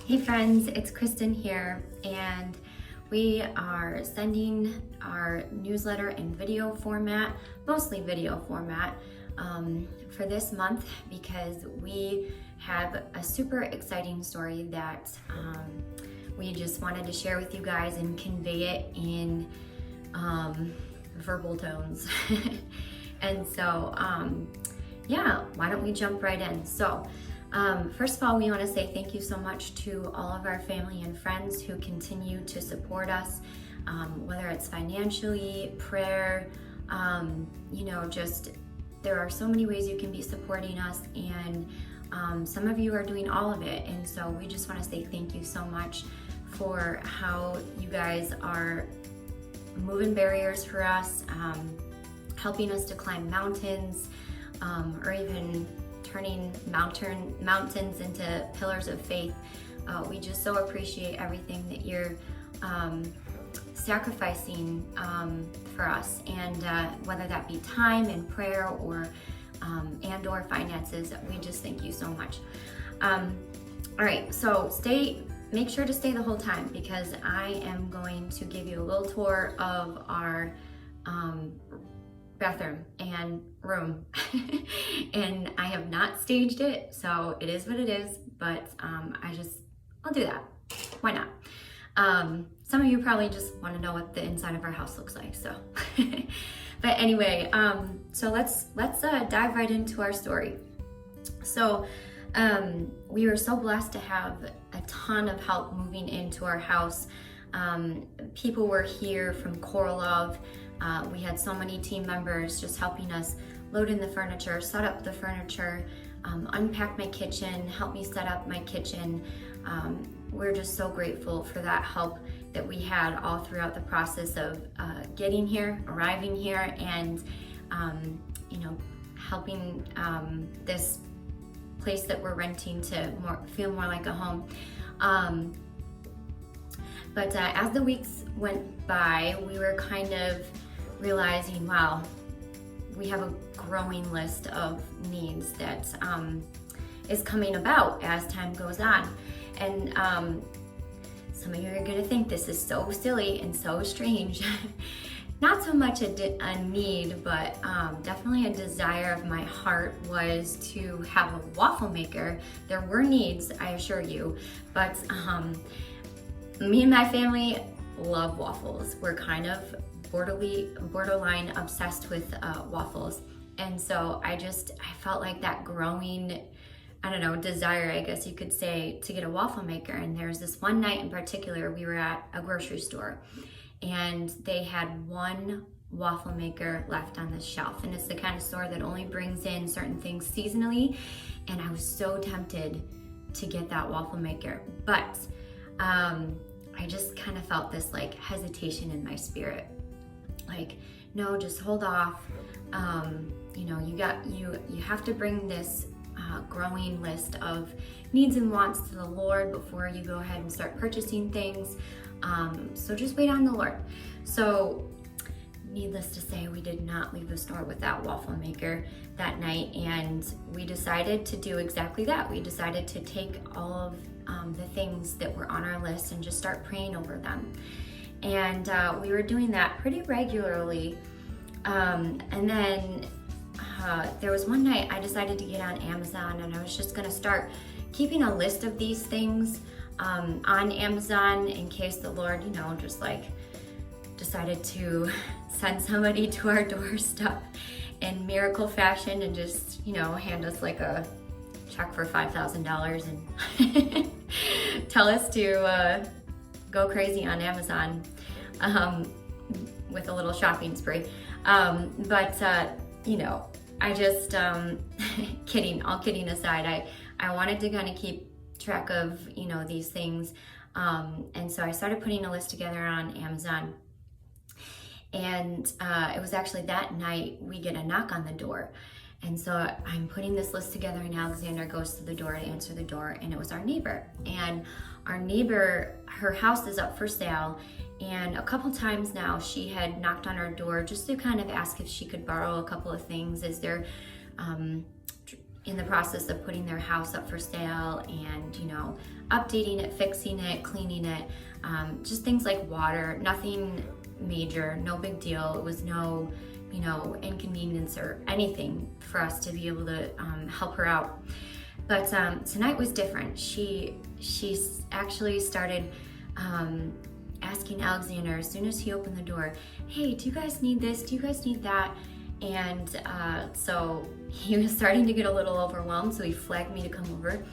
Hey friends, it's Kristen here, and we are sending our newsletter in video format, mostly video format, for this month because we have a super exciting story that we just wanted to share with you guys and convey it in verbal tones. And so, yeah, why don't we jump right in? So, first of all, we want to say thank you so much to all of our family and friends who continue to support us, whether it's financially, prayer, just there are so many ways you can be supporting us, and some of you are doing all of it. And so we just want to say thank you so much for how you guys are moving barriers for us, helping us to climb mountains, or even turning mountains into pillars of faith. We just so appreciate everything that you're sacrificing for us, and whether that be time and prayer or finances, we just thank you so much. All right, so make sure to stay the whole time because I am going to give you a little tour of our bathroom and room. And I have not staged it, so it is what it is, but I'll do that. Why not? Some of you probably just want to know what the inside of our house looks like, so. But anyway, so let's dive right into our story. So we were so blessed to have a ton of help moving into our house. People were here from Coralove. We had so many team members just helping us load in the furniture, set up the furniture, unpack my kitchen, help me set up my kitchen. We're just so grateful for that help that we had all throughout the process of getting here, arriving here, and helping this place that we're renting to feel more like a home. But as the weeks went by, we were kind of realizing, wow, we have a growing list of needs that is coming about as time goes on. And some of you are gonna think this is so silly and so strange. Not so much a need, but definitely a desire of my heart was to have a waffle maker. There were needs, I assure you, but me and my family love waffles. We're kind of borderline obsessed with waffles. And so I felt like that growing, desire, I guess you could say, to get a waffle maker. And there's this one night in particular, we were at a grocery store and they had one waffle maker left on the shelf. And it's the kind of store that only brings in certain things seasonally. And I was so tempted to get that waffle maker. But I just kind of felt this like hesitation in my spirit. Like, no, just hold off. You have to bring this growing list of needs and wants to the Lord before you go ahead and start purchasing things. So just wait on the Lord. So needless to say, we did not leave the store with that waffle maker that night, and we decided to do exactly that. We decided to take all of the things that were on our list and just start praying over them. And we were doing that pretty regularly. And then there was one night I decided to get on Amazon, and I was just gonna start keeping a list of these things on Amazon in case the Lord, just like decided to send somebody to our doorstep in miracle fashion and just, hand us like a check for $5,000 and tell us to go crazy on Amazon with a little shopping spree. I just, all kidding aside, I wanted to kind of keep track of, these things. And so I started putting a list together on Amazon. And it was actually that night we get a knock on the door. And so I'm putting this list together, and Alexander goes to the door to answer the door, and it was our neighbor. And our neighbor, her house is up for sale, and a couple times now she had knocked on our door just to kind of ask if she could borrow a couple of things as they're in the process of putting their house up for sale and, you know, updating it, fixing it, cleaning it, just things like water, nothing major, no big deal. It was no, you know, inconvenience or anything for us to be able to help her out. But tonight was different. She actually started asking Alexander as soon as he opened the door, hey, do you guys need this? Do you guys need that? And so he was starting to get a little overwhelmed, so he flagged me to come over.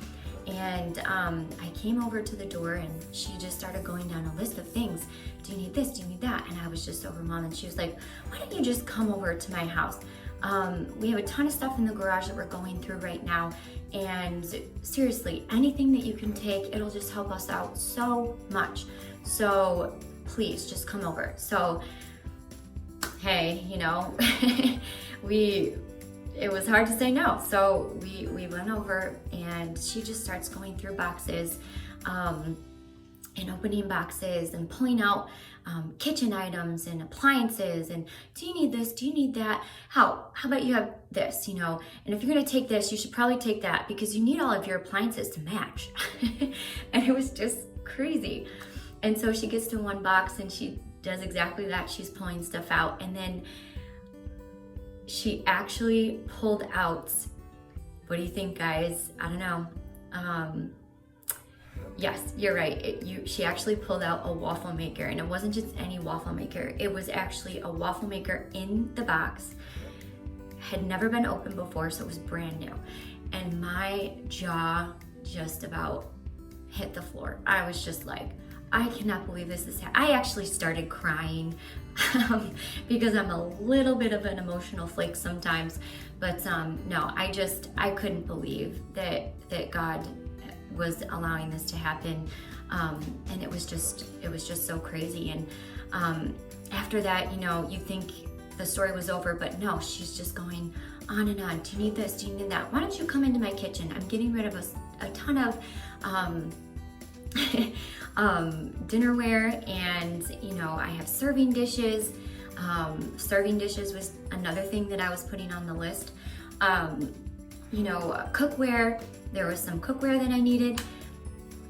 And I came over to the door and she just started going down a list of things. Do you need this? Do you need that? And I was just overwhelmed. And she was like, why don't you just come over to my house? We have a ton of stuff in the garage that we're going through right now. And seriously, anything that you can take, it'll just help us out so much. So please just come over. So, hey, you know, it was hard to say no. So we went over and she just starts going through boxes and opening boxes and pulling out kitchen items and appliances and do you need this? Do you need that? How about you have this, you know? And if you're gonna take this, you should probably take that because you need all of your appliances to match. And it was just crazy. And so she gets to one box and she does exactly that. She's pulling stuff out and then she actually pulled out, what do you think, guys? I don't know. Yes, you're right. She actually pulled out a waffle maker, and it wasn't just any waffle maker. It was actually a waffle maker in the box. Had never been opened before, so it was brand new. And my jaw just about hit the floor. I was just like, I cannot believe this is happening. I actually started crying because I'm a little bit of an emotional flake sometimes. But no, I couldn't believe that God was allowing this to happen. And it was just so crazy. And after that, you know, you think the story was over, but no, she's just going on and on. Do you need this? Do you need that? Why don't you come into my kitchen? I'm getting rid of a ton of dinnerware, and you know, I have serving dishes. Serving dishes was another thing that I was putting on the list. You know, cookware, there was some cookware that I needed.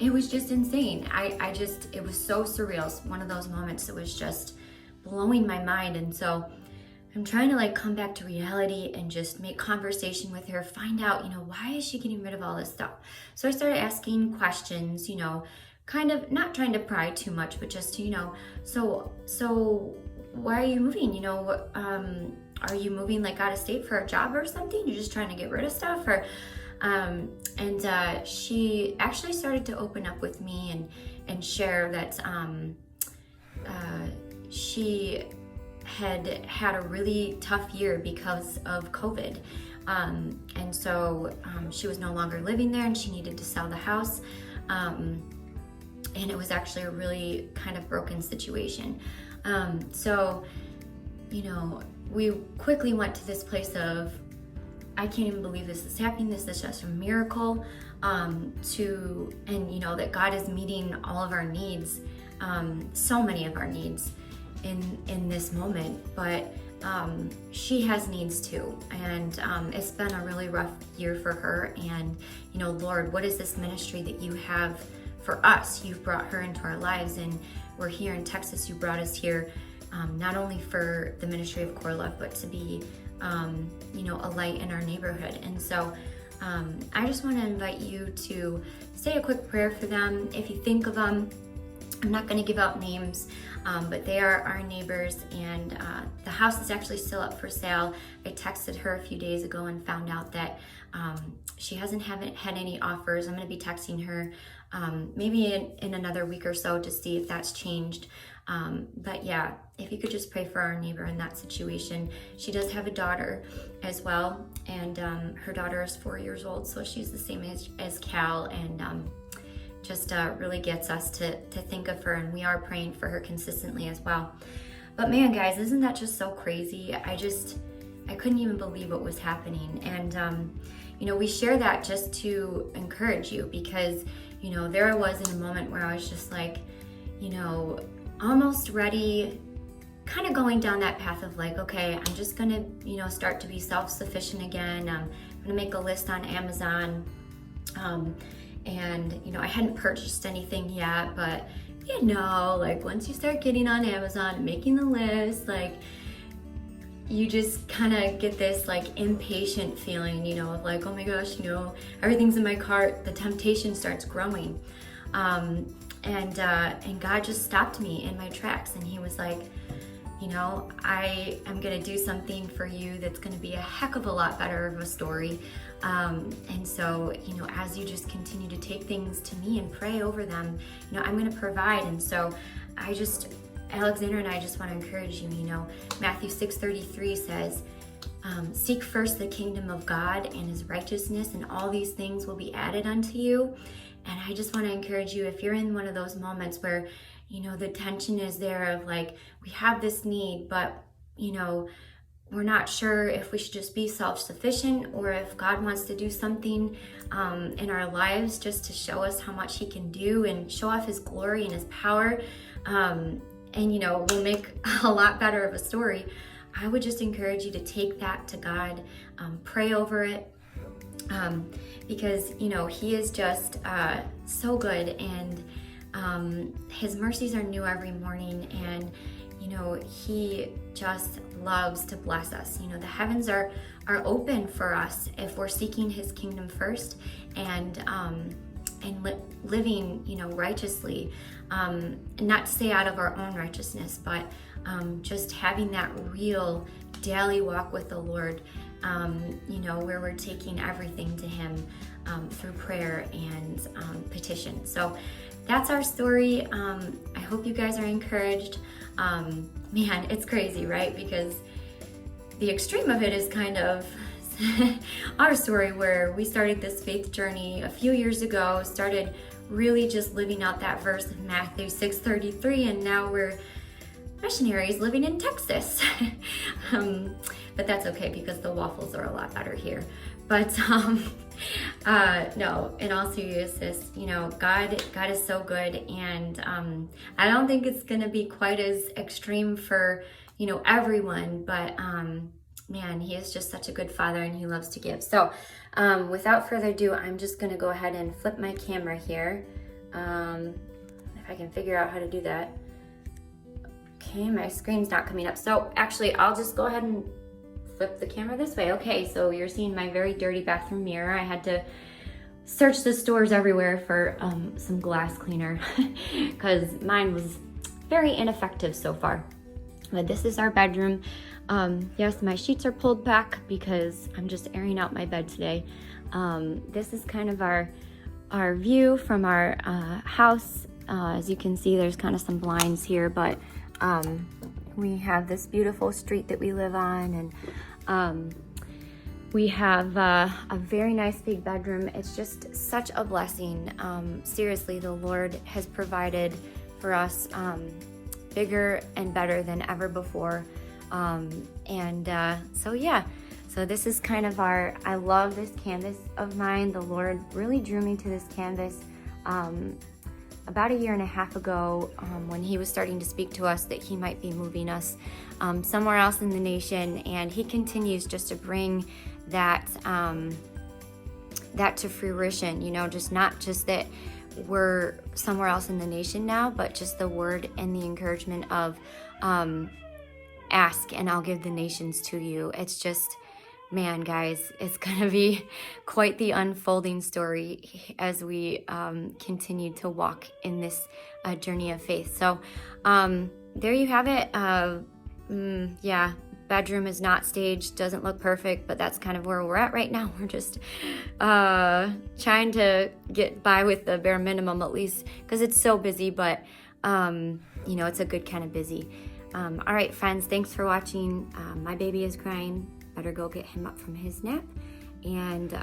It was just insane. It was so surreal. It's one of those moments that was just blowing my mind. And so I'm trying to like come back to reality and just make conversation with her, find out, you know, why is she getting rid of all this stuff? So I started asking questions, you know, kind of not trying to pry too much, but just to, you know, so why are you moving? You know, are you moving like out of state for a job or something? You're just trying to get rid of stuff? Or, she actually started to open up with me and share that she had a really tough year because of COVID. And so she was no longer living there and she needed to sell the house. And it was actually a really kind of broken situation. So, you know, we quickly went to this place of, I can't even believe this is happening. This is just a miracle. And you know, that God is meeting all of our needs, so many of our needs in this moment, but she has needs too. And it's been a really rough year for her. And, you know, Lord, what is this ministry that you have for us? You've brought her into our lives, and we're here in Texas. You brought us here not only for the ministry of Core Love, but to be, you know, a light in our neighborhood. And so I just want to invite you to say a quick prayer for them. If you think of them, I'm not going to give out names, but they are our neighbors, and the house is actually still up for sale. I texted her a few days ago and found out that she haven't had any offers. I'm going to be texting her maybe in another week or so to see if that's changed. But yeah, if you could just pray for our neighbor in that situation. She does have a daughter as well, and her daughter is 4 years old, so she's the same age as Cal, and just really gets us to think of her, and we are praying for her consistently as well. But man, guys, isn't that just so crazy? I couldn't even believe what was happening. And you know, we share that just to encourage you, because you know, there I was in a moment where I was just like, you know, almost ready, kind of going down that path of like, okay, I'm just gonna, you know, start to be self-sufficient again. I'm gonna make a list on Amazon. And I hadn't purchased anything yet, but like once you start getting on Amazon and making the list, like you just kind of get this like impatient feeling, of like, oh my gosh, everything's in my cart. The temptation starts growing. And God just stopped me in my tracks, and he was like, I am gonna do something for you that's gonna be a heck of a lot better of a story. And so, as you just continue to take things to me and pray over them, I'm gonna provide. And so Alexander and I just want to encourage you, Matthew 6:33 says, seek first the kingdom of God and his righteousness, and all these things will be added unto you. And I just want to encourage you, if you're in one of those moments where, the tension is there of like, we have this need, but, we're not sure if we should just be self-sufficient or if God wants to do something in our lives just to show us how much he can do and show off his glory and his power. And we'll make a lot better of a story. I would just encourage you to take that to God, pray over it, because he is just so good, and his mercies are new every morning, and he just loves to bless us. The heavens are open for us if we're seeking his kingdom first, and living righteously, not to say out of our own righteousness, but just having that real daily walk with the Lord, where we're taking everything to him through prayer and petition. So that's our story. I hope you guys are encouraged. Man, it's crazy, right? Because the extreme of it is kind of our story, where we started this faith journey a few years ago, started really just living out that verse of Matthew 6:33, and now we're missionaries living in Texas. But that's okay, because the waffles are a lot better here. But no, in all seriousness, God is so good, and I don't think it's gonna be quite as extreme for everyone, but man, he is just such a good father, and he loves to give. So without further ado, I'm just gonna go ahead and flip my camera here, if I can figure out how to do that. Okay, my screen's not coming up, so actually I'll just go ahead and flip the camera this way. Okay, so you're seeing my very dirty bathroom mirror. I had to search the stores everywhere for some glass cleaner because mine was very ineffective so far. But this is our bedroom. Yes, my sheets are pulled back because I'm just airing out my bed today. This is kind of our view from our house. As you can see, there's kind of some blinds here, but we have this beautiful street that we live on, and we have a very nice big bedroom. It's just such a blessing. Seriously, the Lord has provided for us bigger and better than ever before. So this is kind of I love this canvas of mine. The Lord really drew me to this canvas about 1.5 years ago, when he was starting to speak to us that he might be moving us somewhere else in the nation, and he continues just to bring that to fruition, just not just that we're somewhere else in the nation now, but just the word and the encouragement of ask and I'll give the nations to you. It's just, man, guys, it's gonna be quite the unfolding story as we continue to walk in this journey of faith. So there you have it. Yeah, bedroom is not staged, doesn't look perfect, but that's kind of where we're at right now. We're just trying to get by with the bare minimum, at least, because it's so busy, but it's a good kind of busy. All right, friends, thanks for watching. My baby is crying. Better go get him up from his nap. And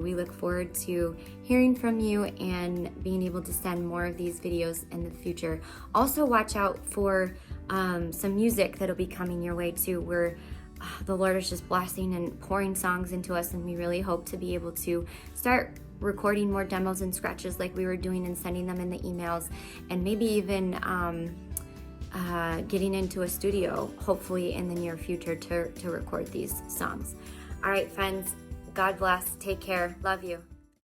we look forward to hearing from you and being able to send more of these videos in the future. Also, watch out for some music that'll be coming your way too, where the Lord is just blessing and pouring songs into us, and we really hope to be able to start recording more demos and scratches like we were doing and sending them in the emails, and maybe even getting into a studio hopefully in the near future to record these songs. All right, friends, God bless. Take care. Love you.